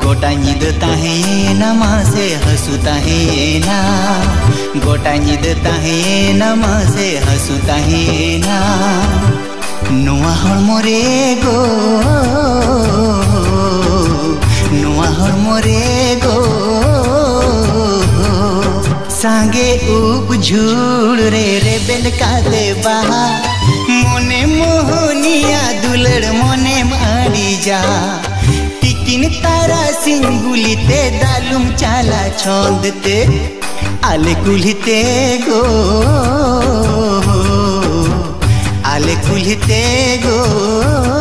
गोटा निद ताहेना मासे हसु ताहेना गोटा निद ताहेना मासे हसु ताहेना नुआ हड़मो रे गो नुआ हड़मो रे गो सांगे उप झूड़ रे रे बेल का दे बहा मोने मोहनिया दुलड़ मोने मारी जा टिकिन तारा सिंगुलिते दालुम चाला छोंदते आले कुलिते गो आले कुलिते गो।